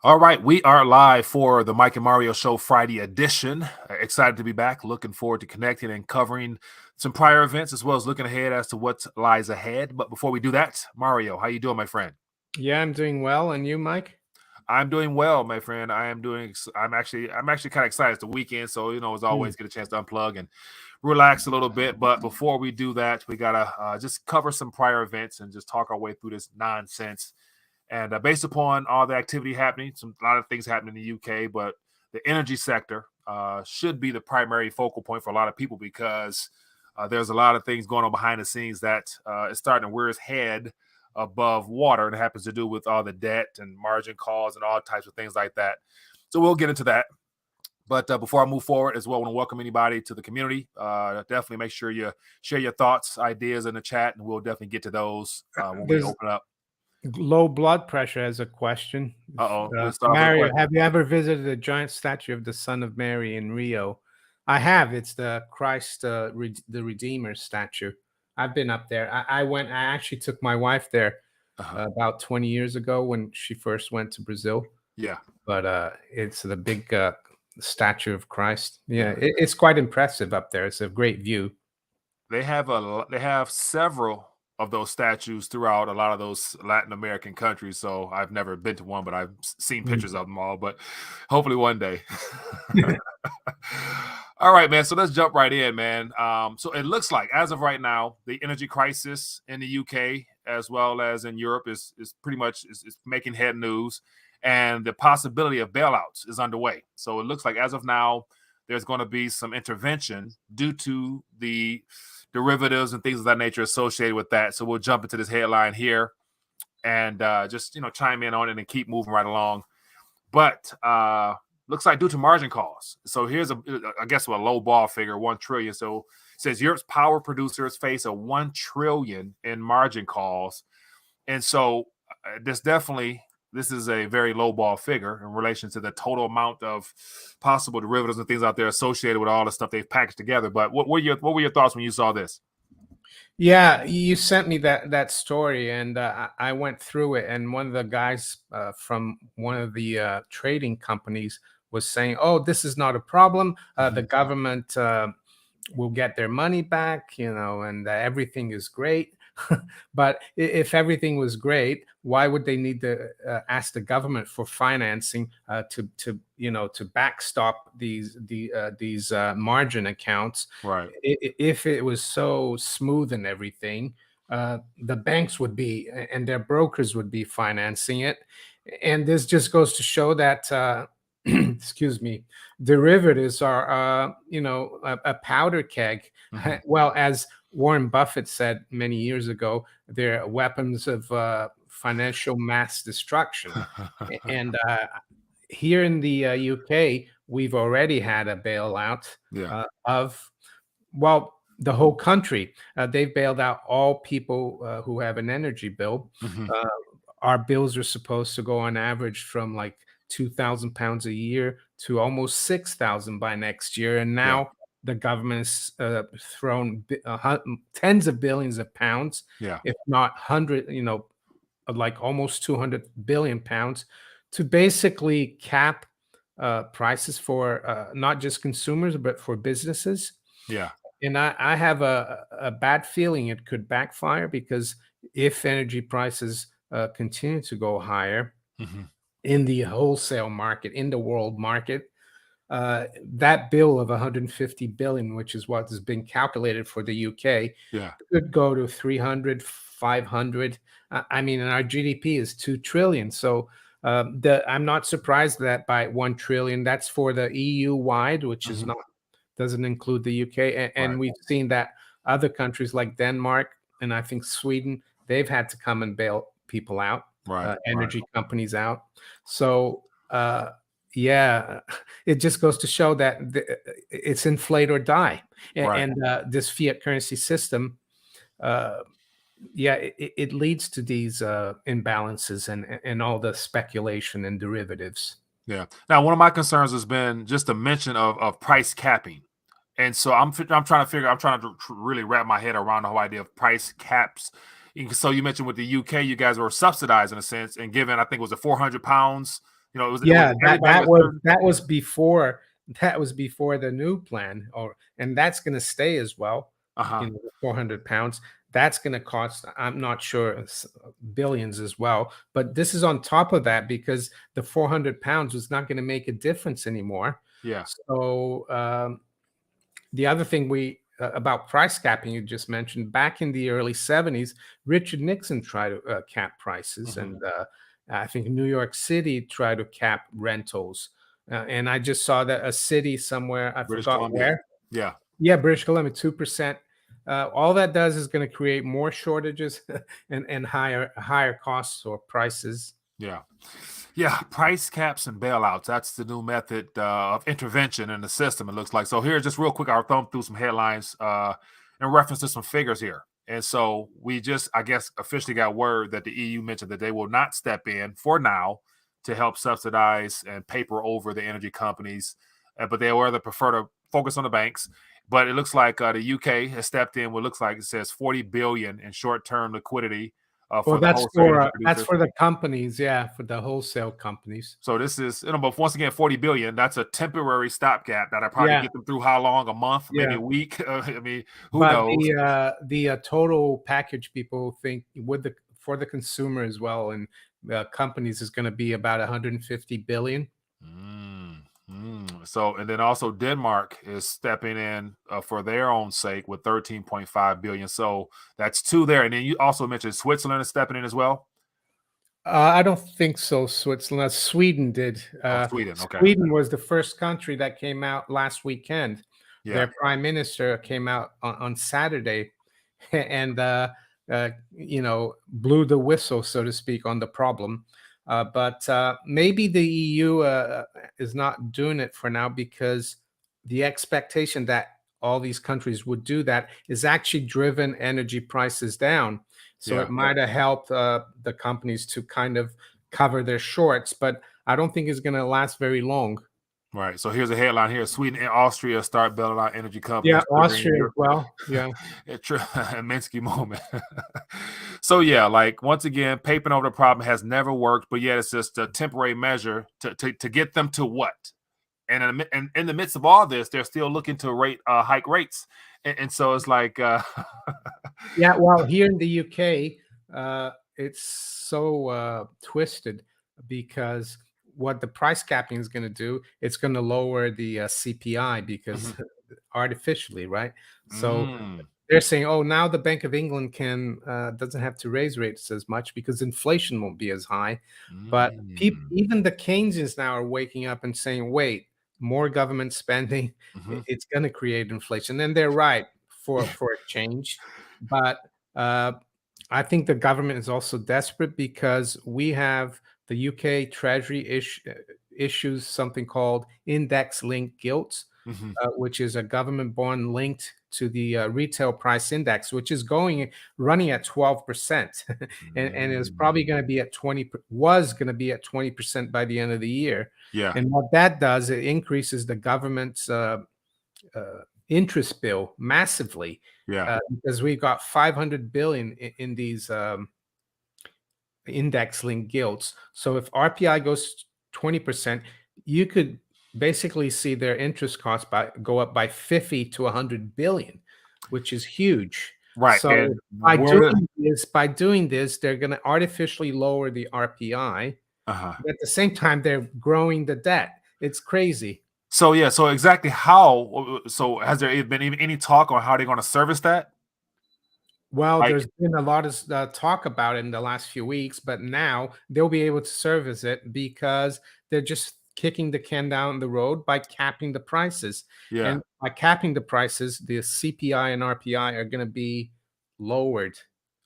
All right, we are live for the Mike and Mario Show Friday edition. Excited to be back. Looking forward to connecting and covering some prior events as well as looking ahead as to what lies ahead. But before we do that, Mario, how you doing, my friend? Yeah, I'm doing well. And you, Mike? I'm doing well, my friend. I'm actually kind of excited. It's the weekend, so as Hmm. always, get a chance to unplug and relax a little bit. But before we do that, we gotta just cover some prior events and just talk our way through this nonsense. And based upon all the activity happening, a lot of things happening in the UK, but the energy sector should be the primary focal point for a lot of people because there's a lot of things going on behind the scenes that is starting to rear its head above water, and it happens to do with all the debt and margin calls and all types of things like that. So we'll get into that. But before I move forward as well, I want to welcome anybody to the community. Definitely make sure you share your thoughts, ideas in the chat, and we'll definitely get to those when we There's open up. low blood pressure as a question. Uh-oh, we'll start off with a Mario, question. have you ever visited the giant statue of the Son of Mary in Rio? I have. It's the Christ, the Redeemer statue. I've been up there. I went. I actually took my wife there Uh-huh. about 20 years ago when she first went to Brazil. Yeah. But it's the big statue of Christ. Yeah, Yeah. it's quite impressive up there. It's a great view. They have several of those statues throughout a lot of those Latin American countries. So I've never been to one, but I've seen pictures of them all. But hopefully one day. All right, man. So let's jump right in, man. So it looks like, as of right now, the energy crisis in the UK as well as in Europe is pretty much is making head news, and the possibility of bailouts is underway. So it looks like, as of now, there's going to be some intervention due to the derivatives and things of that nature associated with that. So we'll jump into this headline here and just chime in on it and keep moving right along. But looks like due to margin calls. So here's I guess a low ball figure, 1 trillion. So it says Europe's power producers face a 1 trillion in margin calls. And so this is a very low ball figure in relation to the total amount of possible derivatives and things out there associated with all the stuff they've packaged together. But what were your thoughts when you saw this? Yeah, you sent me that story, and I went through it. And one of the guys from one of the trading companies was saying, "Oh, this is not a problem. The government will get their money back, and everything is great." But if everything was great, why would they need to ask the government for financing to backstop these margin accounts? Right. If it was so smooth and everything, the banks would be and their brokers would be financing it. And this just goes to show that excuse me, derivatives are a powder keg. Well, as Warren Buffett said many years ago, they're weapons of financial mass destruction. And here in the UK, we've already had a bailout Yeah. of, well, the whole country. They've bailed out all people who have an energy bill. Uh, our bills are supposed to go on average from like £2,000 a year to almost 6,000 by next year, and Yeah. now the government has thrown tens of billions of pounds, Yeah. if not hundred, like almost 200 billion pounds, to basically cap prices for not just consumers but for businesses. Yeah. And I have a bad feeling it could backfire, because if energy prices continue to go higher in the wholesale market, in the world market, that bill of 150 billion, which is what has been calculated for the UK, Yeah. could go to 300, 500. I mean, and our GDP is 2 trillion. So I'm not surprised that by 1 trillion, that's for the EU wide, which is not, doesn't include the UK. And Right. we've seen that other countries like Denmark and I think Sweden, they've had to come and bail people out, Right. energy companies out. So, yeah, it just goes to show that it's inflate or die. Right. And this fiat currency system, uh, yeah, it leads to these imbalances and all the speculation and derivatives. Yeah. Now, one of my concerns has been just the mention of price capping, and so I'm trying to really wrap my head around the whole idea of price caps. So you mentioned with the UK, you guys were subsidized in a sense and given, I think it was a £400 You know, it was Yeah, everybody was certain. that was before the new plan, or and that's going to stay as well. Uh-huh. The 400 pounds. That's going to cost, I'm not sure, billions as well. But this is on top of that because the 400 pounds was not going to make a difference anymore. Yeah. So the other thing about price capping you just mentioned, back in the early 70s, Richard Nixon tried to cap prices, Hmm. and I think New York City tried to cap rentals. And I just saw that a city somewhere, I British forgot Columbia. where. Yeah. Yeah, British Columbia, 2%. All that does is going to create more shortages and higher costs or prices. Yeah. Yeah, price caps and bailouts. That's the new method of intervention in the system, it looks like. So here, just real quick, I'll thumb through some headlines in reference to some figures here. And so we just, I guess, officially got word that the EU mentioned that they will not step in for now to help subsidize and paper over the energy companies, but they rather prefer to focus on the banks. But it looks like the UK has stepped in. What looks like it says 40 billion in short-term liquidity Well, for the wholesale energy that's producers. for the companies, yeah, for the wholesale companies. So this is, but once again, 40 billion. That's a temporary stopgap that'll probably Yeah, get them through how long? A month, maybe yeah. a week. I mean, who But knows? the total package, people think, with the for the consumer as well, and companies, is going to be about 150 billion. So, and then also Denmark is stepping in for their own sake with 13.5 billion. So that's two there. And then you also mentioned Switzerland is stepping in as well. I don't think so. Switzerland, Sweden did. Oh, Sweden. Okay. Sweden was the first country that came out last weekend. Yeah. Their prime minister came out on Saturday, and blew the whistle, so to speak, on the problem. But maybe the EU is not doing it for now because the expectation that all these countries would do that is actually driven energy prices down. So Yeah. it might have helped the companies to kind of cover their shorts, but I don't think it's going to last very long. Right. So here's a headline here: Sweden and Austria start bailing out energy Yeah, companies, triggering Austria as Europe. well. Yeah. A Minsky moment. So yeah, like once again, papering over the problem has never worked, but yet it's just a temporary measure to get them to what? And in the midst of all this, they're still looking to hike rates, and so it's like, Yeah, well, here in the UK, it's so twisted because what the price capping is going to do, it's going to lower the CPI because Mhm. artificially, right? So Mm, they're saying, oh, now the Bank of England can doesn't have to raise rates as much because inflation won't be as high. But mm, even the Keynesians now are waking up and saying, wait, more government spending, mhm. it's going to create inflation, and they're right for a change. But uh, I think the government is also desperate because we have the UK Treasury issues something called index-linked gilts, Mhm. which is a government bond linked to the retail price index, which is running at 12%, and is probably Mm. going to be at 20. Was going to be at 20% by the end of the year. Yeah, And what that does, it increases the government's interest bill massively, yeah, because we've got 500 billion in these index linked gilts. So if RPI goes 20%, you could basically see their interest costs go up by 50 to 100 billion, which is huge. right. So And where? by doing this, they're going to artificially lower the RPI. Uh-huh. But at the same time, they're growing the debt. It's crazy. So yeah, so exactly how? So has there been even any talk on how they're going to service that? Well, Like, there's been a lot of talk about it in the last few weeks, but now they'll be able to service it because they're just kicking the can down the road by capping the prices. yeah. And by capping the prices, the CPI and RPI are going to be lowered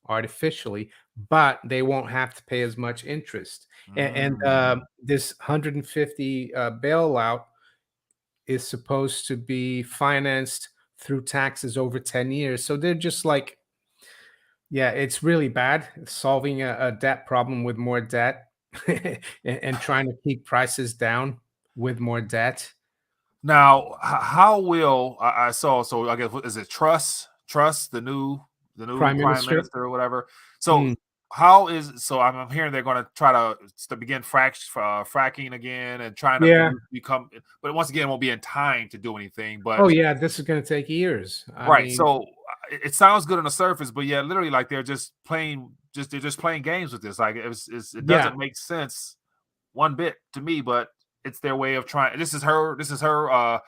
artificially, but they won't have to pay as much interest. And Mm. this 150 bailout is supposed to be financed through taxes over 10 years. So they're just like, yeah, it's really bad solving a debt problem with more debt, and trying to keep prices down with more debt. Now, how will I saw? So I guess, what is it? Trust the new Prime prime Minister? minister or whatever. So Mm. how is so? I'm hearing they're going to try to begin fracking again and trying to Yeah. become, but once again, it won't be in time to do anything. Oh But yeah, this is going to take years. I right, mean, so it sounds good on the surface, but yeah, literally, like they're just playing games with this. Like it yeah, doesn't make sense one bit to me, but it's their way of trying. This is her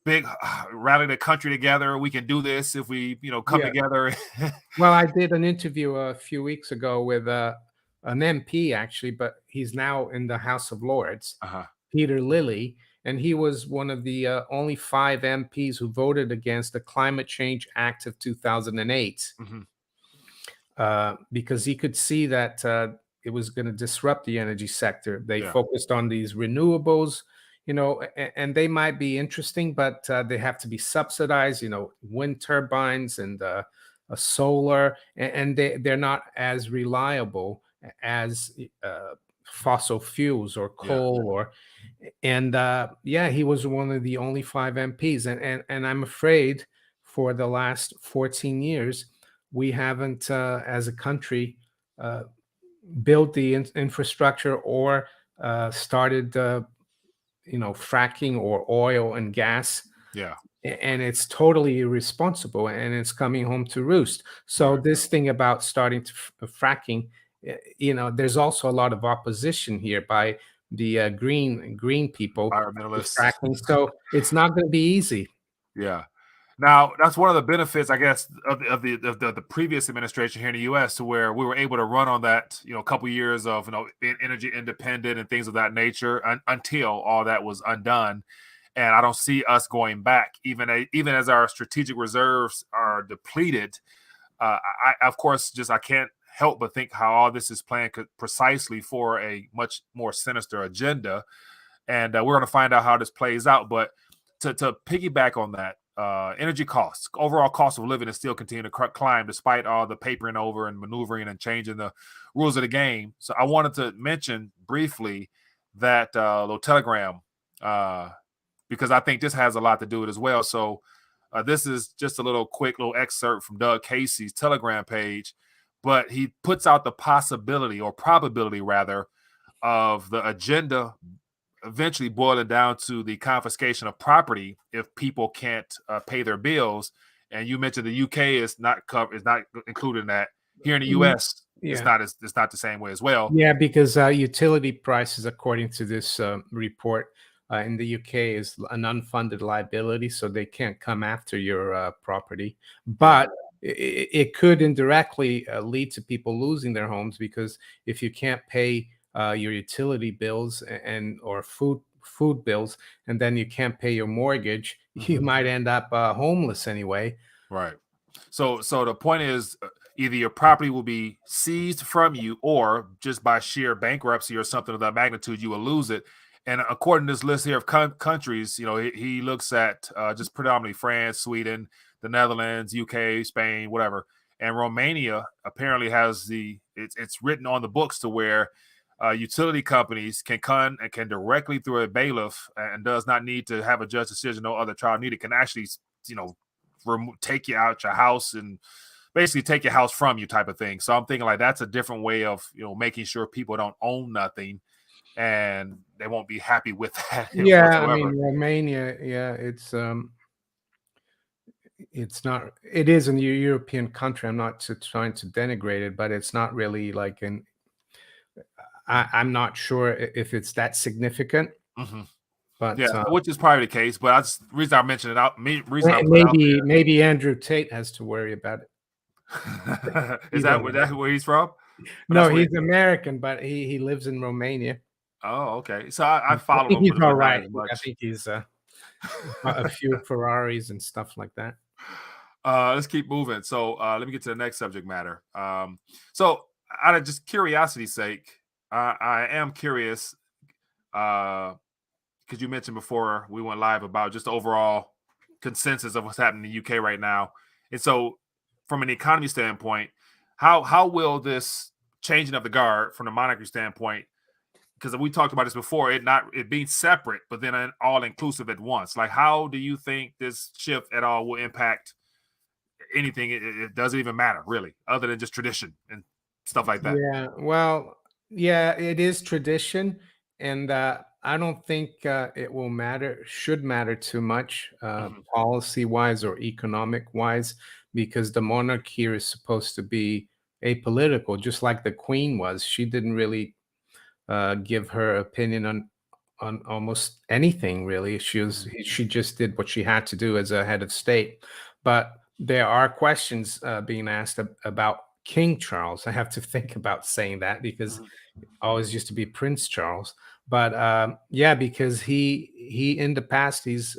big rally the country together. We can do this if we, come yeah. together. Well, I did an interview a few weeks ago with an MP actually, but he's now in the House of Lords, Uh-huh. Peter Lilly, and he was one of the only 5 MPs who voted against the Climate Change Act of 2008 Hmm. because he could see that it was going to disrupt the energy sector. They Yeah. focused on these renewables, and they might be interesting, but they have to be subsidized, wind turbines and solar, and they're not as reliable as fossil fuels or Yeah. coal or and yeah, he was one of the only 5 MPs, and I'm afraid for the last 14 years we haven't, as a country, uh, built the infrastructure or started, fracking or oil and gas, Yeah. and it's totally irresponsible, and it's coming home to roost. So Right. this thing about starting to fracking, there's also a lot of opposition here by the green people to Environmentalists. fracking. So it's not going to be easy. Yeah. Now, that's one of the benefits, I guess, of the previous administration here in the U.S., to where we were able to run on that, a couple years of, being energy independent and things of that nature, until all that was undone. And I don't see us going back, even as our strategic reserves are depleted. I of course, I can't help but think how all this is planned precisely for a much more sinister agenda, and we're going to find out how this plays out. But to piggyback on that, energy costs, overall cost of living, is still continuing to climb despite all the papering over and maneuvering and changing the rules of the game. So I wanted to mention briefly that little telegram, because I think this has a lot to do with it as well. So this is just a quick little excerpt from Doug Casey's Telegram page, but he puts out the possibility, or probability rather, of the agenda eventually boiling down to the confiscation of property if people can't pay their bills. And you mentioned the UK is not included in that. Here in the Mm, US, yeah. it's not the same way as well. Yeah, because utility prices, according to this report, in the UK is an unfunded liability, so they can't come after your property. Yeah. But it could indirectly lead to people losing their homes, because if you can't pay your utility bills and or food bills, and then you can't pay your mortgage, you Mhm. might end up homeless anyway. Right. So the point is, either your property will be seized from you, or just by sheer bankruptcy or something of that magnitude, you will lose it. And according to this list here of countries, he looks at just predominantly France, Sweden, the Netherlands, UK, Spain, whatever. And Romania apparently has it's written on the books to where utility companies can directly, through a bailiff, and does not need to have a judge decision, no other trial needed, can actually, take you out your house and basically take your house from you, type of thing. So I'm thinking like that's a different way of, making sure people don't own nothing, and they won't be happy with that Yeah, I whatsoever. mean Romania, yeah, it's not, it is a new European country. I'm not trying to denigrate it, but it's not really like an I'm not sure if it's that significant, Hmm. Yeah, but which is probably the case. But reason I mentioned it out, reason I put it out maybe Andrew Tate has to worry about it. there. Is He's that American. where he's from? But No, that's where. he's American, but he lives in Romania. Oh, okay. So I I follow think him, he's but all not right. as I much. think he's a few Ferraris and stuff like that. Let's keep moving. So let me get to the next subject matter. So out of just curiosity's sake, I am curious, because you mentioned before we went live about just the overall consensus of what's happening in the UK right now. And so, from an economy standpoint, how will this changing of the guard from the monarchy standpoint? Because we talked about this before, it being separate, but then an all inclusive at once. Like, how do you think this shift at all will impact anything? It doesn't even matter really, other than just tradition and stuff like that. Yeah, well, yeah, it is tradition, and I don't think it will matter, should matter too much, Hmm. policy wise or economic wise, because the monarch here is supposed to be apolitical, just like the queen was. She didn't really give her opinion on almost anything really. Hmm. She just did what she had to do as a head of state. But there are questions being asked about King Charles. I have to think about saying that because Hmm. always used to be Prince Charles. But yeah, because he in the past he's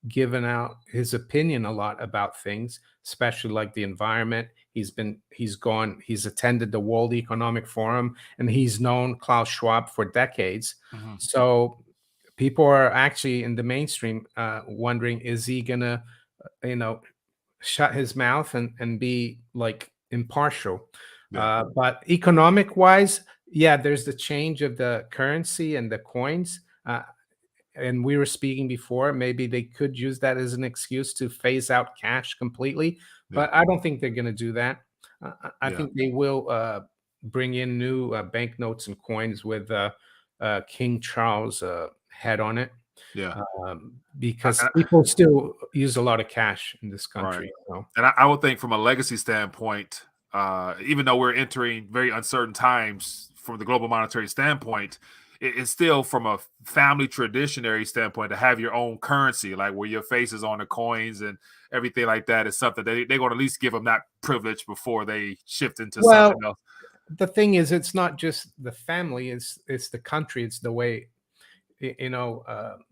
given out his opinion a lot about things, especially like the environment. He's attended the World Economic Forum, and he's known Klaus Schwab for decades. Hmm. So people are actually in the mainstream wondering, is he gonna, you know, shut his mouth and be like impartial. Yeah. But economic wise, yeah, there's the change of the currency and the coins. And we were speaking before, maybe they could use that as an excuse to phase out cash completely. Yeah. But I don't think they're going to do that. I Yeah. think they will bring in new banknotes and coins with King Charles head on it, Yeah. because people still use a lot of cash in this Right. country. So. And I would think from a legacy standpoint, even though we're entering very uncertain times from the global monetary standpoint, it's still from a family traditionary standpoint to have your own currency, like where your face is on the coins and everything like that is something they're going to at least give them that privilege before they shift into something Well, else. the thing is, it's not just the family; it's the country. It's the way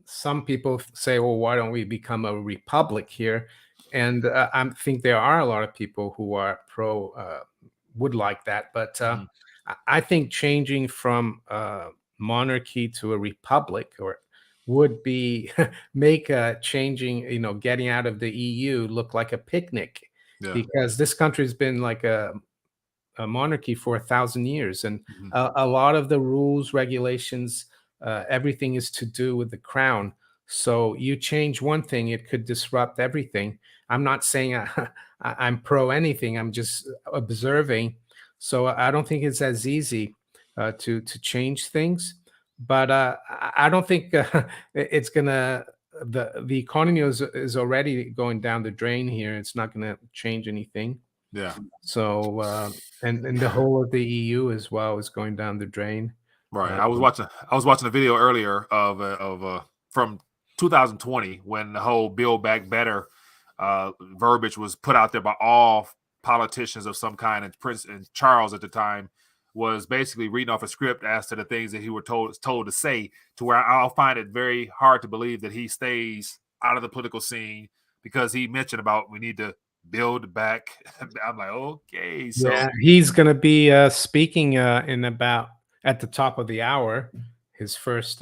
some people say, well, why don't we become a republic here? And I think there are a lot of people who are pro would like that, but Hmm. I think changing from monarchy to a republic or would be make changing, getting out of the EU look like a picnic, Yeah. because this country's been like a monarchy for 1,000 years, and Hmm. a lot of the rules, regulations, everything is to do with the crown. So you change one thing, it could disrupt everything. I'm not saying I'm pro anything. I'm just observing. So I don't think it's as easy to change things. But I don't think it's gonna. The economy is already going down the drain here. It's not going to change anything. Yeah. So, and the whole of the EU as well is going down the drain. Right. Uh, I was watching a video earlier of from 2020 when the whole Build Back Better verbiage was put out there by all politicians of some kind, and Prince and Charles at the time was basically reading off a script as to the things that he were told to say, to where I'll find it very hard to believe that he stays out of the political scene because he mentioned about we need to build back. I'm like, okay, so yeah, he's going to be speaking in about at the top of the hour, his first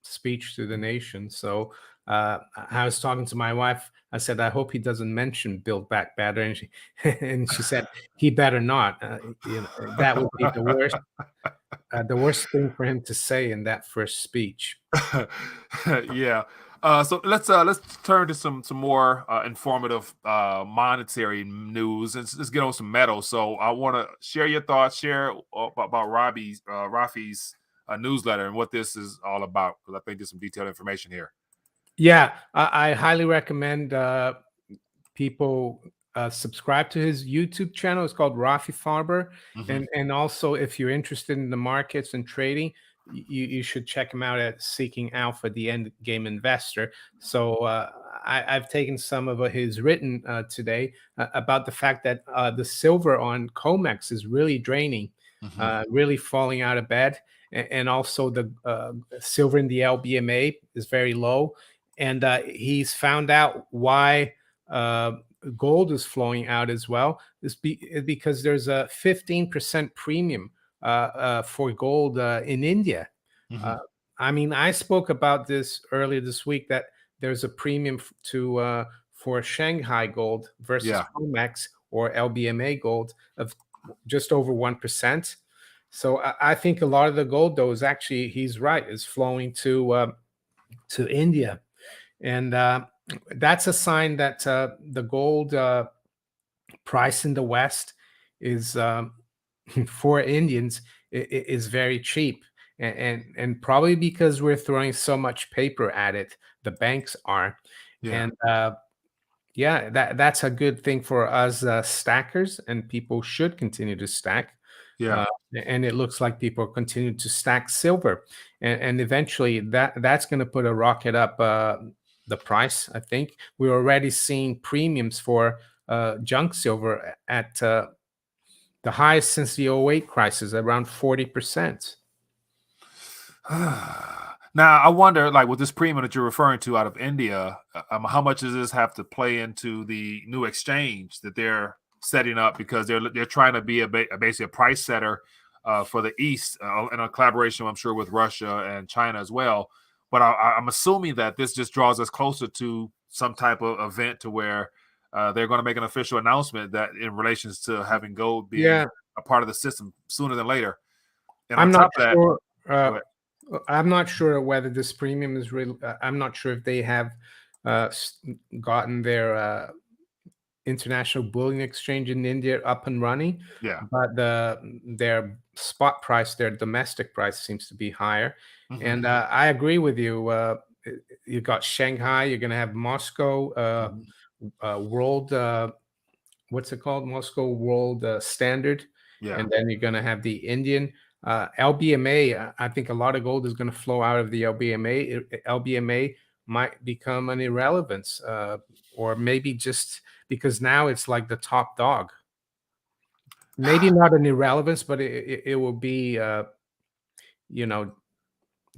speech to the nation. So I was talking to my wife. I said, I hope he doesn't mention Build Back Better, and she and she said he better not. That would be the worst thing for him to say in that first speech. yeah. So let's turn to some more informative monetary news, and let's get on some metal. So I want to share your thoughts, share about Rafi's newsletter and what this is all about, because I think there's some detailed information here. Yeah, I highly recommend people subscribe to his YouTube channel. It's called Rafi Farber, Hmm. and also if you're interested in the markets and trading, you should check him out at Seeking Alpha, the End Game Investor. So I've taken some of his written today about the fact that the silver on Comex is really draining, Hmm. really falling out of bed, and also the silver in the LBMA is very low, and he's found out why uh, gold is flowing out as well. Because there's a 15% premium for gold in India. Uh, Hmm. I mean, I spoke about this earlier this week that there's a premium for Shanghai gold versus Yeah. Comex or LBMA gold of just over 1%. So I think a lot of the gold, though, is actually, he's right, is flowing to India, and that's a sign that the gold price in the West is for Indians is very cheap, and probably because we're throwing so much paper at it, the banks are, Yeah, and yeah, that's a good thing for us stackers, and people should continue to stack. yeah. Uh, and it looks like people continue to stack silver, and eventually that's going to put a rocket up the price. I think we're already seeing premiums for junk silver at the highest since the '08 crisis, around 40%. Now, I wonder, like with this premium that you're referring to out of India, how much does this have to play into the new exchange that they're setting up? Because they're trying to be basically a price setter for the East in a collaboration, I'm sure, with Russia and China as well. But I'm assuming that this just draws us closer to some type of event to where they're going to make an official announcement that in relations to having gold being Yeah, a part of the system sooner than later. And on I'm not top of that, sure. go ahead. I'm not sure whether this premium is real. I'm not sure if they have uh, s- gotten their international bullion exchange in India up and running, Yeah. but their spot price, their domestic price, seems to be higher. Hmm. And I agree with you. You got Shanghai. You're going to have Moscow Hmm. World. What's it called? Moscow World Standard, Yeah. and then you're going to have the Indian LBMA. I think a lot of gold is going to flow out of the LBMA. LBMA might become an irrelevance, or maybe just because now it's like the top dog. Maybe not an irrelevance, but it will be, you know,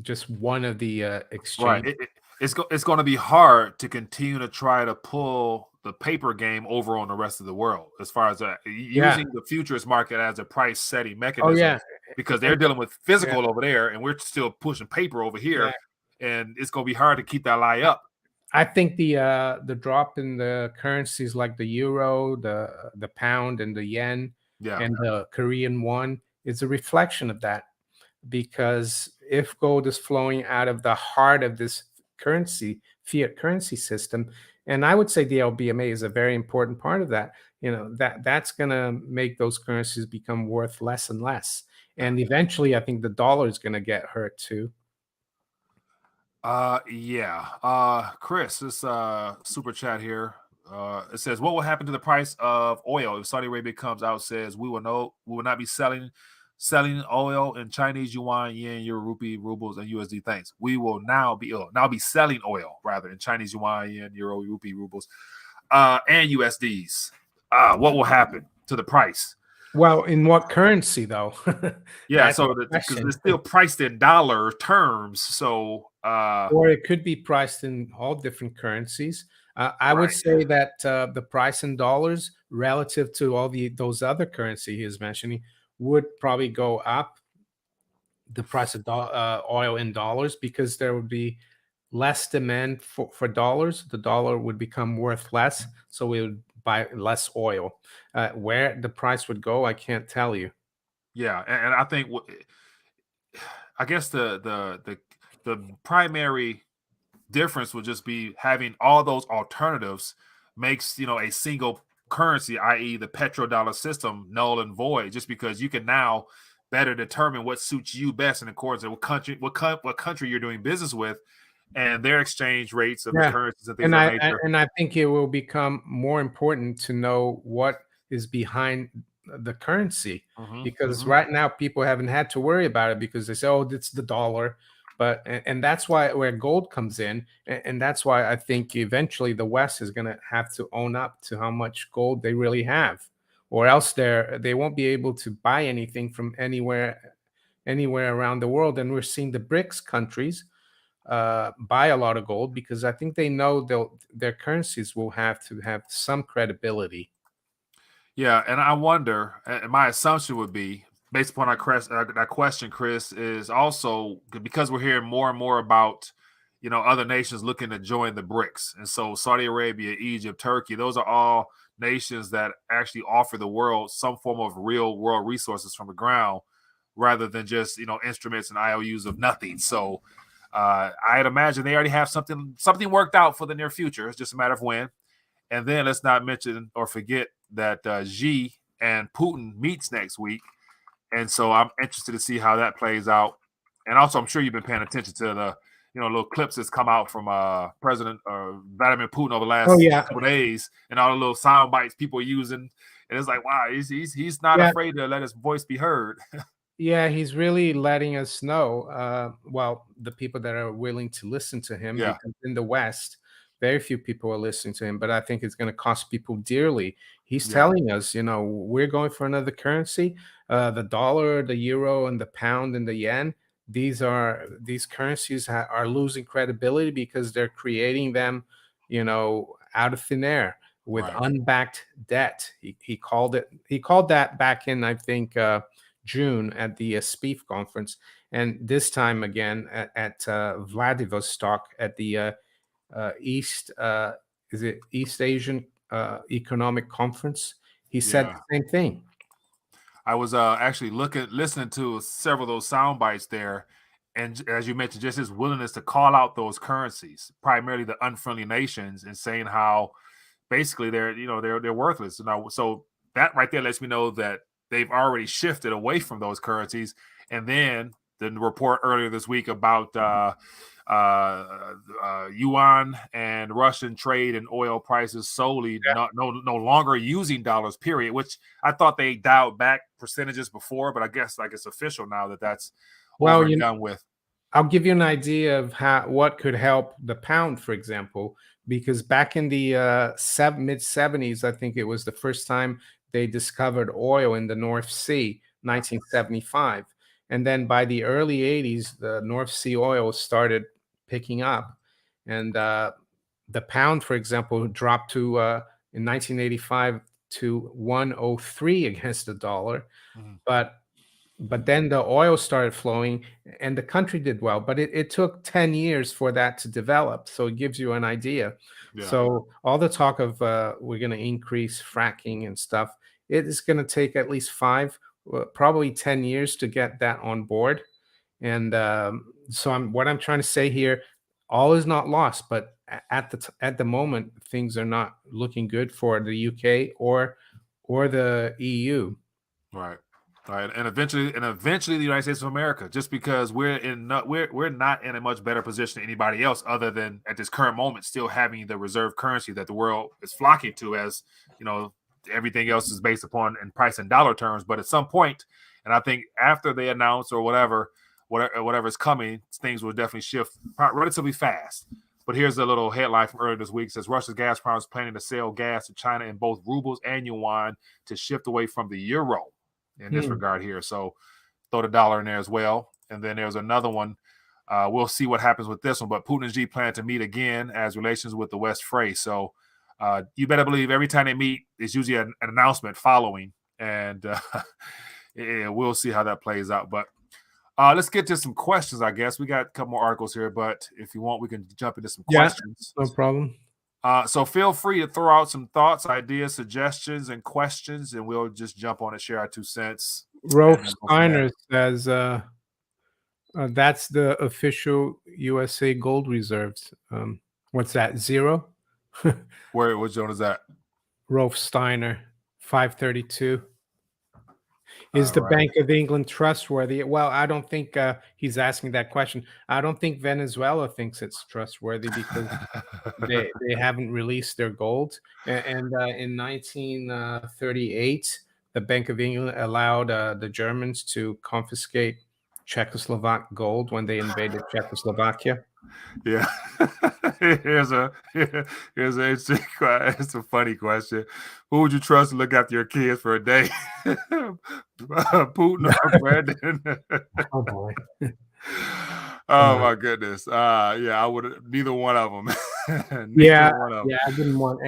just one of the Right. exchange. It's going to be hard to continue to try to pull the paper game over on the rest of the world as far as Yeah. using the futures market as a price setting Oh mechanism yeah. because they're And dealing with yeah. physical over there and we're still pushing paper over Yeah. here, and it's going to be hard to keep that lie up. I think the drop in the currencies like the euro, the pound, and the yen, Yeah. and the Korean won is a reflection of that. Because if gold is flowing out of the heart of this currency, fiat currency system, and I would say the LBMA is a very important part of that. That's going to make those currencies become worth less and less, and eventually, I think the dollar is going to get hurt too. Yeah. Chris, this super chat here. It says, what will happen to the price of oil if Saudi Arabia comes out says we will not be selling oil in Chinese yuan, yen, euro, rupee, rubles, and USD. Thanks. We will now be selling oil rather in Chinese yuan, yen, euro, rupee, rubles, and USDs. What will happen to the price? Well, in what currency though? Yeah, That's so the because question. it's still priced in dollar terms, so Or it could be priced in all different currencies. I would right. say that the price in dollars relative to all those other currency he is mentioning would probably go up. The price of oil in dollars, because there would be less demand for dollars. The dollar would become worth less, so we would buy less oil. Where the price would go, I can't tell you. Yeah, and I think I guess the primary difference would just be having all those alternatives makes a single currency, i.e., the petrodollar system, null and void. Just because you can now better determine what suits you best in accordance with what country you're doing business with, and their exchange rates of the Yeah, currencies and things and of that I nature. and I think it will become more important to know what is behind the currency, Hmm. because Hmm. right now people haven't had to worry about it because they say, "Oh, it's the dollar," but and that's why where gold comes in, and that's why I think eventually the West is going to have to own up to how much gold they really have, or else they won't be able to buy anything from anywhere around the world. And we're seeing the Brics countries buy a lot of gold because I think they know their currencies will have to have some credibility. Yeah, and I wonder, and my assumption would be, based upon that question, Chris, is also because we're hearing more and more about, other nations looking to join the BRICS. And so Saudi Arabia, Egypt, Turkey, those are all nations that actually offer the world some form of real world resources from the ground rather than just, instruments and IOUs of nothing. So I'd imagine they already have something worked out for the near future. It's just a matter of when. And then let's not mention or forget that Xi and Putin meets next week. And so I'm interested to see how that plays out. And also, I'm sure you've been paying attention to the little clips that's come out from President Vladimir Putin over the Oh last yeah, couple of days, and all the little sound bites people are using. And it's like, wow, he's not yeah. afraid to let his voice be heard. Yeah, he's really letting us know, well, the people that are willing to listen to him, Yeah, because in the West, very few people are listening to him, but I think it's going to cost people dearly. He's yeah, telling us, we're going for another currency. The dollar, the euro, and the pound and the yen. These currencies are losing credibility because they're creating them, out of thin air with right. unbacked debt. He called that back in, I think. June at the SPIEF conference, and this time again at Vladivostok at the East is it East Asian Economic Conference. He said Yeah. the same thing. I was actually listening to several of those sound bites there, and as you mentioned, just his willingness to call out those currencies, primarily the unfriendly nations, and saying how basically they're worthless. So that right there lets me know that they've already shifted away from those currencies. And then the report earlier this week about yuan and Russian trade and oil prices solely no longer using dollars. Period. Which I thought they dialed back percentages before, but I guess like it's official now that that's over Well, and done with. I'll give you an idea of what could help the pound, for example, because back in the mid 70s, I think it was the first time they discovered oil in the North Sea, 1975. And then by the early 80s, the North Sea oil started picking up. And the pound, for example, dropped to, in 1985, to 103 against the dollar. Mhm. But then the oil started flowing and the country did well, but it took 10 years for that to develop, so it gives you an idea. Yeah, So all the talk of we're going to increase fracking and stuff, it is going to take at least 5, probably 10 years to get that on board. And so what I'm trying to say here, all is not lost, but at the moment things are not looking good for the UK or the EU. right. Right, and eventually the United States of America, just because we're not in a much better position than anybody else, other than at this current moment still having the reserve currency that the world is flocking to, as you know, everything else is based upon in price and dollar terms. But at some point, and I think after they announce or whatever is coming, things will definitely shift relatively fast. But here's a little headline from earlier this week. It says Russia's Gazprom is planning to sell gas to China in both rubles and yuan to shift away from the euro in this Hmm. regard here. So throw the dollar in there as well. And then there's another one. We'll see what happens with this one. But Putin and Xi plan to meet again as relations with the West fray. So you better believe every time they meet, it's usually an announcement following. And yeah, we'll see how that plays out. But let's get to some questions, I guess. We got a couple more articles here, but if you want, we can jump into some Yeah, questions. no problem. So feel free to throw out some thoughts, ideas, suggestions, and questions, and we'll just jump on and share our 2 cents and Rolf then go from there. Steiner says that's the official USA gold reserves. What's that? Zero? What zone is that? Rolf Steiner, 532. Is All the right. Bank of England trustworthy? Well, I don't think he's asking that question. I don't think Venezuela thinks it's trustworthy because they haven't released their gold. And in 1938, the Bank of England allowed the Germans to confiscate Czechoslovak gold when they invaded Czechoslovakia. Yeah. here's a here's an interesting question. It's a funny question. Who would you trust to look after your kids for a day? Putin or Brandon? Oh boy. Oh Uh, my goodness. Yeah, I would neither one of them. Neither yeah, one of them. yeah, I wouldn't want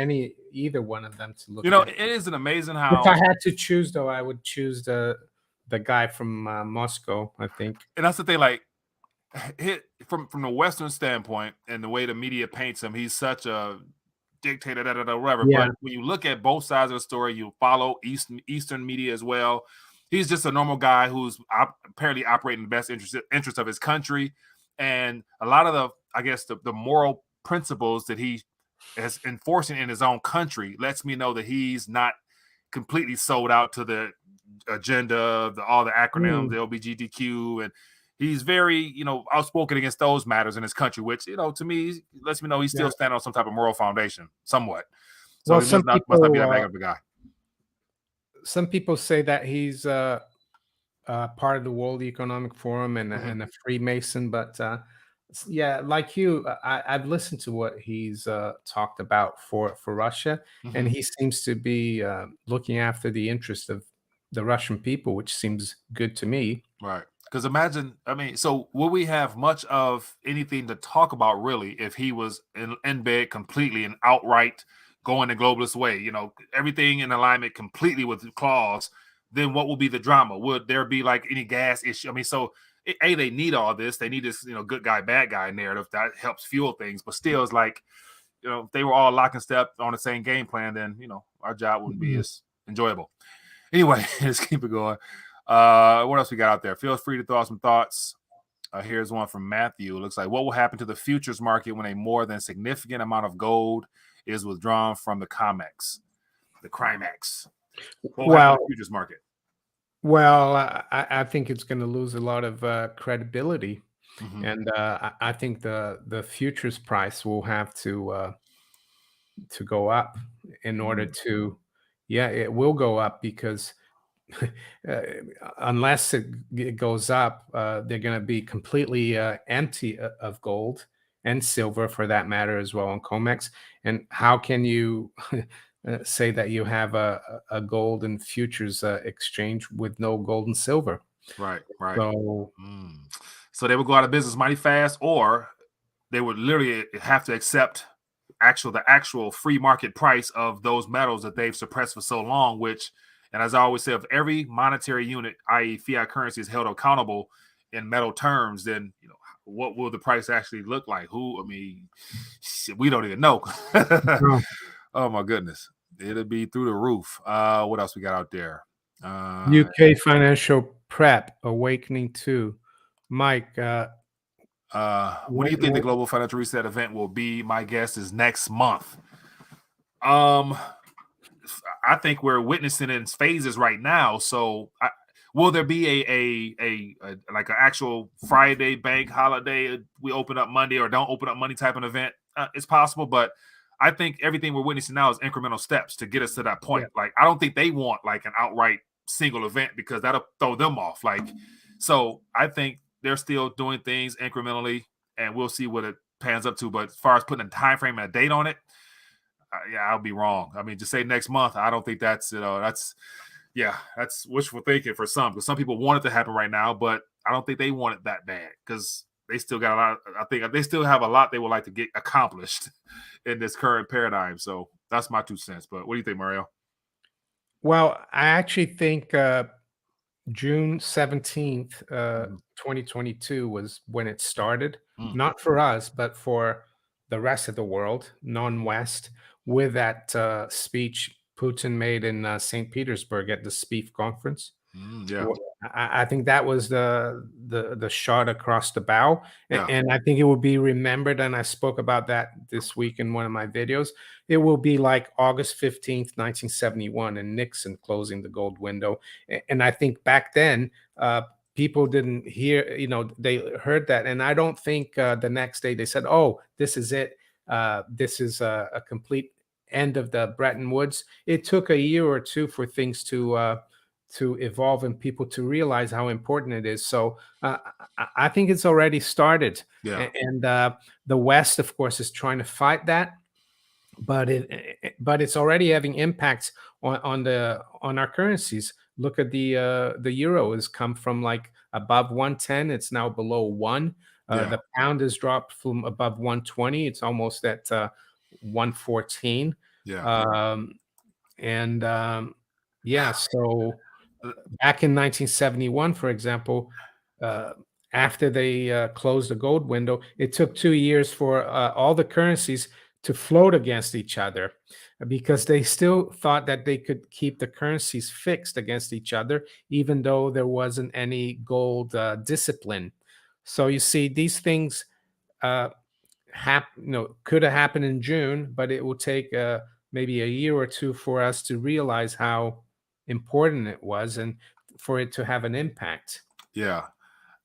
either one of them to look You know, at. it is an amazing If I how, had to choose, though, I would choose the guy from Moscow, I think. and that's the thing, like hit from the Western standpoint and the way the media paints him, he's such a dictator, whatever. Yeah, But when you look at both sides of the story, you follow Eastern media as well. He's just a normal guy who's apparently operating in the best interest of his country, and a lot of I guess, the moral principles that he is enforcing in his own country lets me know that he's not completely sold out to the agenda, all the acronyms, Mm, the LGBTQ, and he's very, outspoken against those matters in his country, which, to me, lets me know he's yeah. still standing on some type of moral foundation, somewhat. So Well, he must not be that bad of a guy. some people say that he's part of the World Economic Forum Hmm. and a Freemason. But yeah, like you, I've listened to what he's talked about for Russia, and Hmm. he seems to be looking after the interest of the Russian people, which seems good to me. Right. Because imagine, I mean, so will we have much of anything to talk about really if he was in bed completely and outright going the globalist way? Everything in alignment completely with the clause. Then what will be the drama? Would there be like any gas issue? I mean, so they need all this. They need this, good guy, bad guy narrative that helps fuel things. But still, it's like, if they were all lock and step on the same game plan, then our job wouldn't be Mhm. as enjoyable. Anyway, let's keep it going. What else we got out there? Feel free to throw out some thoughts. Here's one from Matthew. It looks like, what will happen to the futures market when a more than significant amount of gold is withdrawn from the the CRIMEX? What will happen to Well, the futures market? I think it's going to lose a lot of credibility, Hmm. and I think the futures price will have to go up in order Mm. to, yeah, it will go up because uh, unless it goes up, they're going to be completely empty of gold and silver for that matter as well on COMEX. And how can you say that you have a gold and futures exchange with no gold and silver? Right, right. So Mm. So they would go out of business mighty fast, or they would literally have to accept the actual free market price of those metals that they've suppressed for so long. Which, and as I always say, if every monetary unit, i.e., fiat currency, is held accountable in metal terms, then what will the price actually look like? I mean, shit, we don't even know. no. Oh my goodness, it'll be through the roof. What else we got out there? Uh, UK financial prep awakening too. Mike, when do you think the when, global financial reset event will be? My guess is next month. Um, I think we're witnessing it in phases right now. So, will there be a like an actual Friday bank holiday? We open up Monday or don't open up Monday type of event? It's possible, but I think everything we're witnessing now is incremental steps to get us to that yeah. point. Like, I don't think they want like an outright single event because that'll throw them off. Like, so I think they're still doing things incrementally, and we'll see what it pans up to. But as far as putting a time frame and a date on it, yeah, I'll be wrong. I mean, just say next month. I don't think that's wishful thinking for some, because some people want it to happen right now, but I don't think they want it that bad because they still got a lot. I think they still have a lot they would like to get accomplished in this current paradigm. So that's my 2 cents. But what do you think, Mario? Well, I actually think June 17th, Mm-hmm. 2022 was when it started. Mm. Not for us, but for the rest of the world, non-West, with that speech Putin made in St. Petersburg at the SPIEF conference. Mm, yeah, Wh- I think that was the shot across the bow, yeah. and I think it will be remembered. And I spoke about that this week in one of my videos. It will be like August 15th, 1971, and Nixon closing the gold window. And I think back then, people didn't hear. They heard that, and I don't think the next day they said, "Oh, this is it. This is a complete end of the Bretton Woods." It took a year or two for things to evolve and people to realize how important it is. So I think it's already started, Yeah. and the West, of course, is trying to fight that, but it's already having impacts on our currencies. Look at the euro has come from like above 110, it's now below one. Yeah. The pound has dropped from above 120, it's almost at 114. Yeah. Um, and yeah, so Uh, back in 1971, for example, uh, after they closed the gold window, it took 2 years for all the currencies to float against each other because they still thought that they could keep the currencies fixed against each other, even though there wasn't any gold discipline. So you see, these things uh, could have happened in June, but it will take maybe a year or two for us to realize how. important it was, and for it to have an impact. Yeah.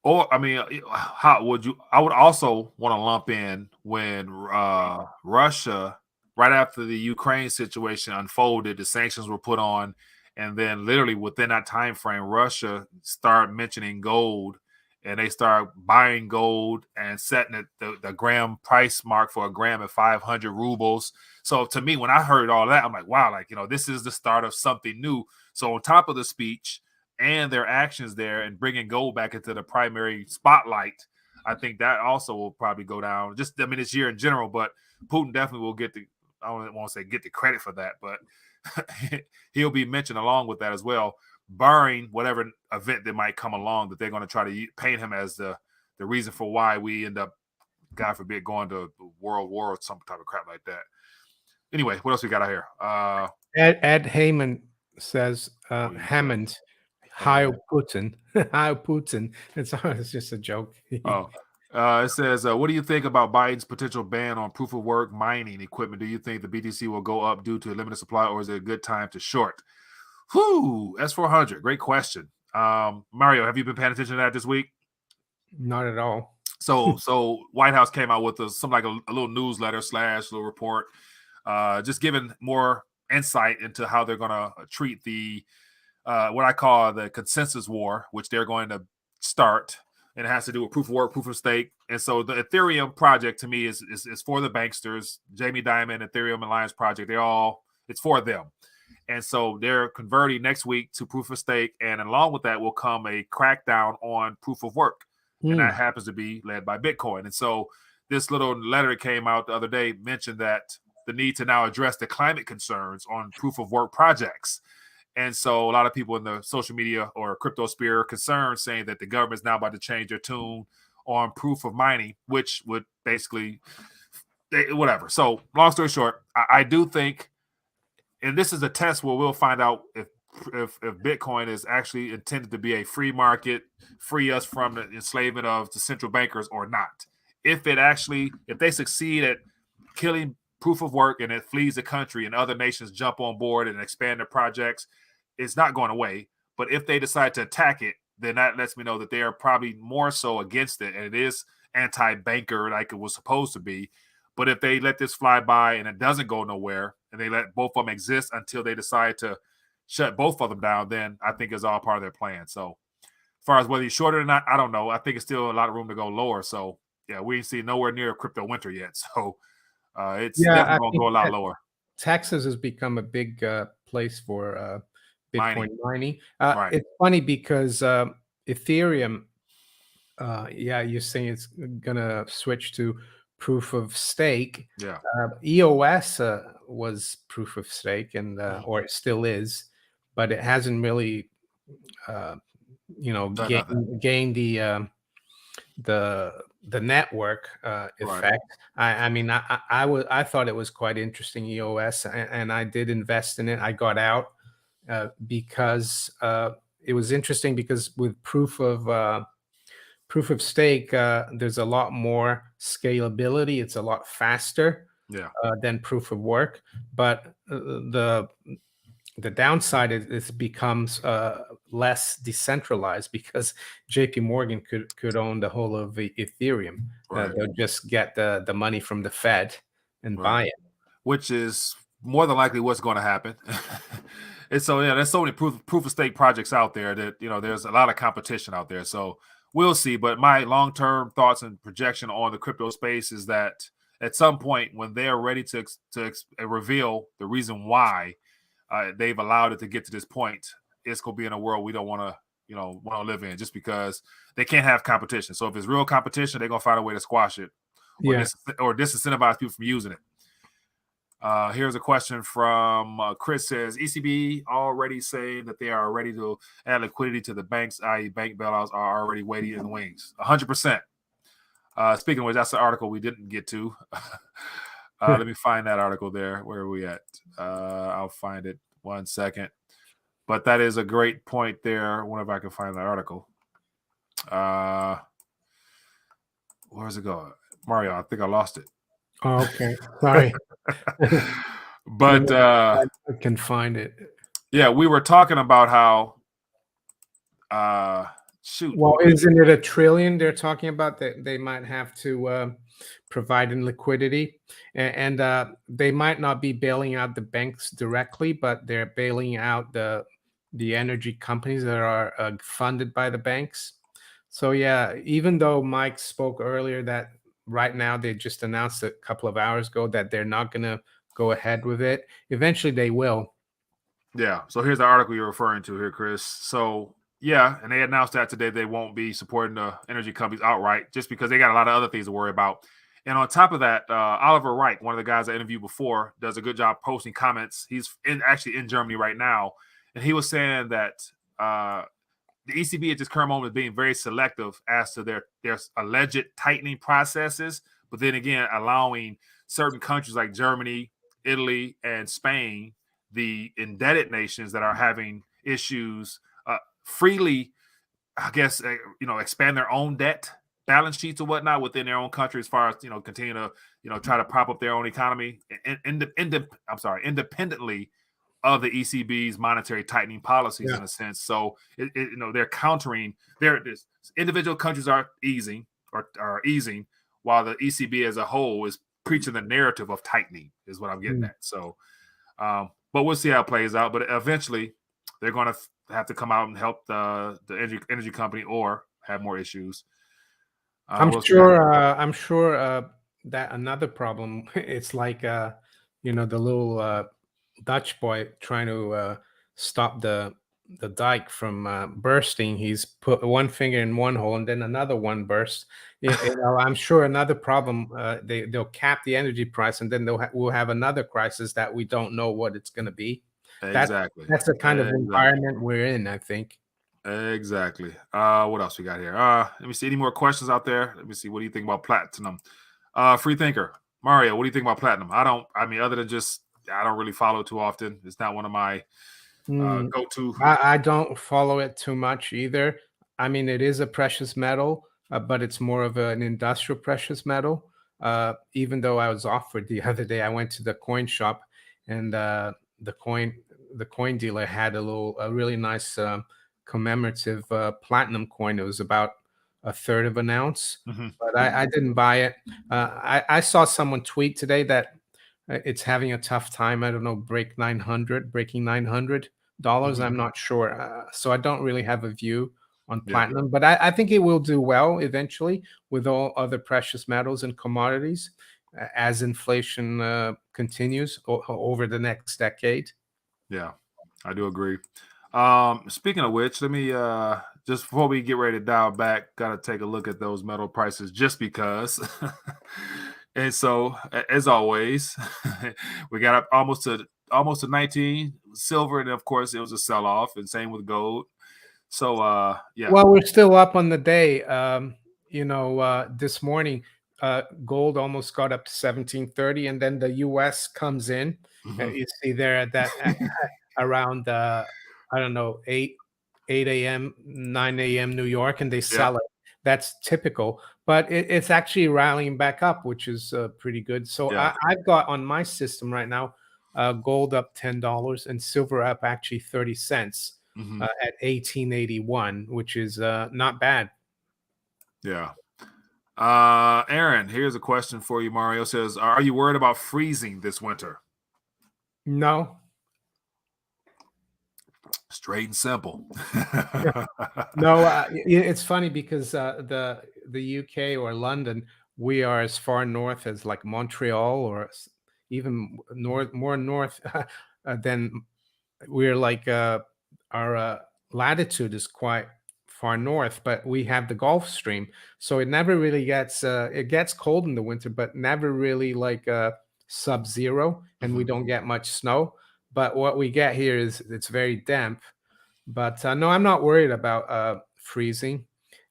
Or I mean, how would you? I would also want to lump in when Russia, right after the Ukraine situation unfolded, the sanctions were put on, and then literally within that time frame, Russia started mentioning gold, and they start buying gold and setting it the gram price mark for a gram at 500 rubles. So to me, when I heard all that, I'm like, wow, like this is the start of something new. So on top of the speech and their actions there and bringing gold back into the primary spotlight, I think that also will probably go down. Just, I mean, this year in general, but Putin definitely will get the, I don't want to say get the credit for that, but he'll be mentioned along with that as well, barring whatever event that might come along that they're going to try to paint him as the reason for why we end up, God forbid, going to World War or some type of crap like that. Anyway, what else we got out here? Ed Heyman says, Hammond, Heil Putin. Heil Putin. It's just a joke. Oh, it says, what do you think about Biden's potential ban on proof of work mining equipment? Do you think the BTC will go up due to a limited supply, or is it a good time to short? Whoo, S400. Great question. Mario, have you been paying attention to that this week? Not at all. So White House came out with something like a little newsletter / little report, just giving more insight into how they're going to treat the what I call the consensus war, which they're going to start, and it has to do with proof of work, proof of stake. And so the Ethereum project to me is for the banksters. Jamie Dimon, Ethereum Alliance project, it's for them. And so they're converting next week to proof of stake, and along with that will come a crackdown on proof of work, and that happens to be led by Bitcoin. And so this little letter that came out the other day mentioned that the need to now address the climate concerns on proof of work projects. And so a lot of people in the social media or crypto sphere are concerned, saying that the government's now about to change their tune on proof of mining, which would basically whatever. So long story short, I do think, and this is a test where we'll find out if Bitcoin is actually intended to be a free market, free us from the enslavement of the central bankers or not. If they succeed at killing proof of work and it flees the country and other nations jump on board and expand their projects, it's not going away. But if they decide to attack it, then that lets me know that they are probably more so against it, and it is anti-banker like it was supposed to be. But if they let this fly by and it doesn't go nowhere, and they let both of them exist until they decide to shut both of them down, then I think it's all part of their plan. So as far as whether he's shorter or not, I don't know. I think it's still a lot of room to go lower. So yeah, we ain't seen nowhere near crypto winter yet. So it's definitely going to go a lot lower. Texas has become a big place for Bitcoin mining. Right. It's funny because Ethereum, you're saying it's going to switch to proof of stake. Yeah. EOS was proof of stake, and or it still is, but it hasn't really, gained the network effect. Right. I mean, I thought it was quite interesting, EOS, and I did invest in it. I got out because it was interesting, because with proof of stake, there's a lot more scalability. It's a lot faster than proof of work, but the downside is it becomes less decentralized, because JP Morgan could own the whole of Ethereum. They'll just get the money from the Fed and buy it, which is more than likely what's going to happen. And so there's so many proof of stake projects out there that there's a lot of competition out there. So we'll see. But my long-term thoughts and projection on the crypto space is that at some point when they are ready to reveal the reason why they've allowed it to get to this point, it's going to be in a world we don't want to live in, just because they can't have competition. So if it's real competition, they're going to find a way to squash it or disincentivize people from using it. Here's a question from Chris. Says ECB already saying that they are ready to add liquidity to the banks, i.e. bank bailouts are already waiting in the wings. 100%. Speaking of which, that's the article we didn't get to. Let me find that article there. Where are we at? I'll find it 1 second. But that is a great point there. I wonder if I can find that article. Where's it going? Mario, I think I lost it. Oh, okay. Sorry. But I can find it. Yeah, we were talking about how uh shoot, Well, what was isn't it a trillion they're talking about that they might have to provide in liquidity? And they might not be bailing out the banks directly, but they're bailing out the energy companies that are funded by the banks. So yeah, even though Mike spoke earlier that right now they just announced a couple of hours ago that they're not going to go ahead with it, eventually they will. Yeah. So here's the article you're referring to here, Chris. So yeah, and they announced that today they won't be supporting the energy companies outright just because they got a lot of other things to worry about. And on top of that, Oliver Reich, one of the guys I interviewed before, does a good job posting comments. He's actually in Germany right now, and he was saying that the ECB at this current moment is being very selective as to their alleged tightening processes, but then again allowing certain countries like Germany, Italy, and Spain, the indebted nations that are having issues, freely, I guess, expand their own debt balance sheets or whatnot within their own country, as far as continue to try to prop up their own economy, independently of the ECB's monetary tightening policies Yeah. in a sense. So they're countering their individual countries are easing or easing, while the ECB as a whole is preaching the narrative of tightening is what I'm getting Mm. at. So but we'll see how it plays out. But eventually they're going to have to come out and help the energy company or have more issues. I'm What else we got here? sure. I'm sure that another problem. It's like the little Dutch boy trying to stop the dike from bursting. He's put one finger in one hole and then another one bursts. I'm sure another problem. They'll cap the energy price and then we'll have another crisis that we don't know what it's going to be. That Exactly. that's the kind of Exactly. environment we're in, I think. Exactly. What else we got here? Let me see. Any more questions out there? Let me see. What do you think about platinum? Free thinker. Mario, what do you think about platinum? I mean, other than just I don't really follow too often. It's not one of my Hmm. go-to. I don't follow it too much either. I mean, it is a precious metal, but it's more of an industrial precious metal. Even though I was offered the other day, I went to the coin shop, and the coin the coin dealer had a really nice commemorative platinum coin. It was about a third of an ounce, Mm-hmm. but I didn't buy it. I saw someone tweet today that it's having a tough time. I don't know, breaking $900. Mm-hmm. I'm not sure. So I don't really have a view on Yeah. platinum, but I think it will do well eventually with all other precious metals and commodities as inflation continues over the next decade. Yeah. I do agree. Speaking of which, let me just before we get ready to dial back, gotta take a look at those metal prices just because. And so, as always, we got up almost to 19 silver, and of course it was a sell-off, and same with gold. So yeah. Well, we're still up on the day. This morning, gold almost got up to 1730, and then the U.S. comes in. Mhm. You see there at that around I don't know 8 a.m. 9 a.m. New York, and they Yeah. sell it. That's typical, but it's actually rallying back up, which is pretty good. So Yeah. I've got on my system right now, gold up $10 and silver up actually 30 cents Mhm. at 1881, which is not bad. Yeah. Aaron, here's a question for you. Mario says, "Are you worried about freezing this winter?" No, Straight and simple. no, it's funny because the UK or London, we are as far north as like Montreal or even more north than we're like our latitude is quite far north, but we have the Gulf Stream, so it never really gets it gets cold in the winter, but never really like sub-zero, and we Mhm. don't get much snow. But what we get here is it's very damp. But no, I'm not worried about freezing.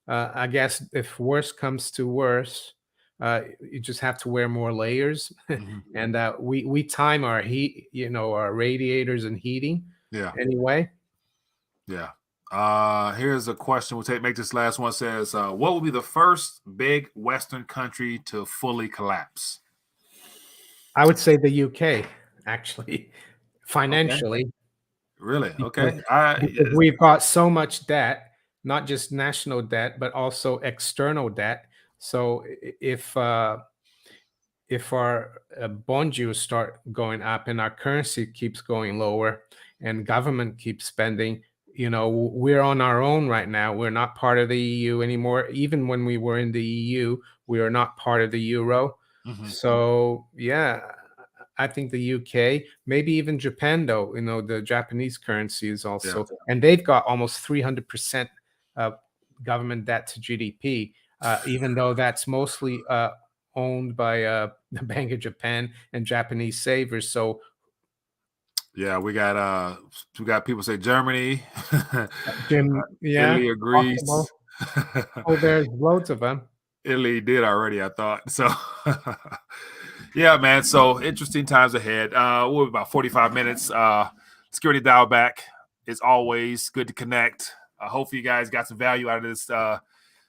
I guess if worse comes to worse, you just have to wear more layers, Mhm. and we time our heat, our radiators and heating Yeah. anyway. Yeah. Here's a question. We'll make this last one. Says, what will be the first big Western country to fully collapse? I would say the UK, actually, Okay. financially. Really? because, Okay. because we've got so much debt, not just national debt, but also external debt. So if our bond yields start going up and our currency keeps going lower and government keeps spending, we're on our own right now. We're not part of the EU anymore. Even when we were in the EU, we are not part of the euro. Mhm. So yeah, I think the UK, maybe even Japan, though, the Japanese currency is Yeah. also, and they've got almost 300% government debt to GDP, even though that's mostly owned by the Bank of Japan and Japanese savers. So Yeah, we got people say Germany. Jim, yeah, Italy or Greece. possible. Oh, there's loads of them. Italy did already, I thought. So yeah, man. So interesting times ahead. We're about 45 minutes. Security dial back. It's always good to connect. Hopefully you guys got some value out of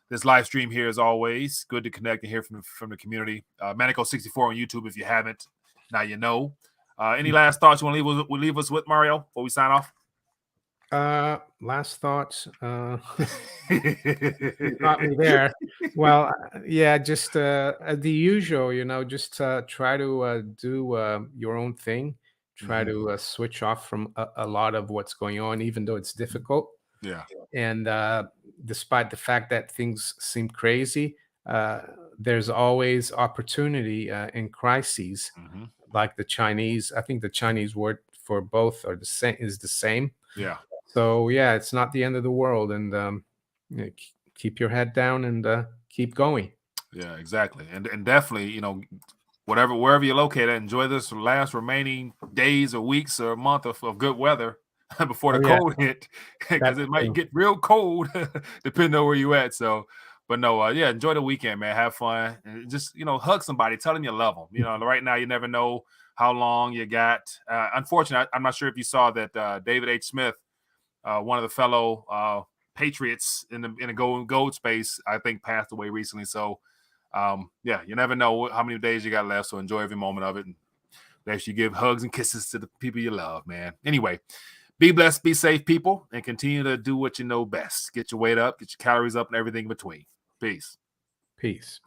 this live stream here as always. Good to connect and hear from the community. Manico64 on YouTube if you haven't. Now you know. Any last thoughts you want to leave us with, Mario, before we sign off? Last thoughts. You got me there. Well, yeah, just the usual, just try to do your own thing. Try Mhm. to switch off from a lot of what's going on, even though it's difficult. Yeah. And despite the fact that things seem crazy, uh, there's always opportunity in crises, Hmm. like the Chinese. I think the Chinese word for both are the same is the same. Yeah. So yeah, it's not the end of the world, and keep your head down and keep going. Yeah, exactly. And definitely, wherever you're located, enjoy this last remaining days or weeks or a month of good weather before the Oh yeah, cold hit, because that's it might true. get real cold depending on where you at. So, but no, yeah, enjoy the weekend, man. Have fun and just hug somebody, tell them you love them. Right now you never know how long you got. Unfortunately, I'm not sure if you saw that David H. Smith, one of the fellow Patriots in the gold space, I think passed away recently. So yeah, you never know how many days you got left. So enjoy every moment of it. And let you give hugs and kisses to the people you love, man. Anyway, be blessed, be safe, people, and continue to do what you know best. Get your weight up, get your calories up, and everything in between. Peace. Peace.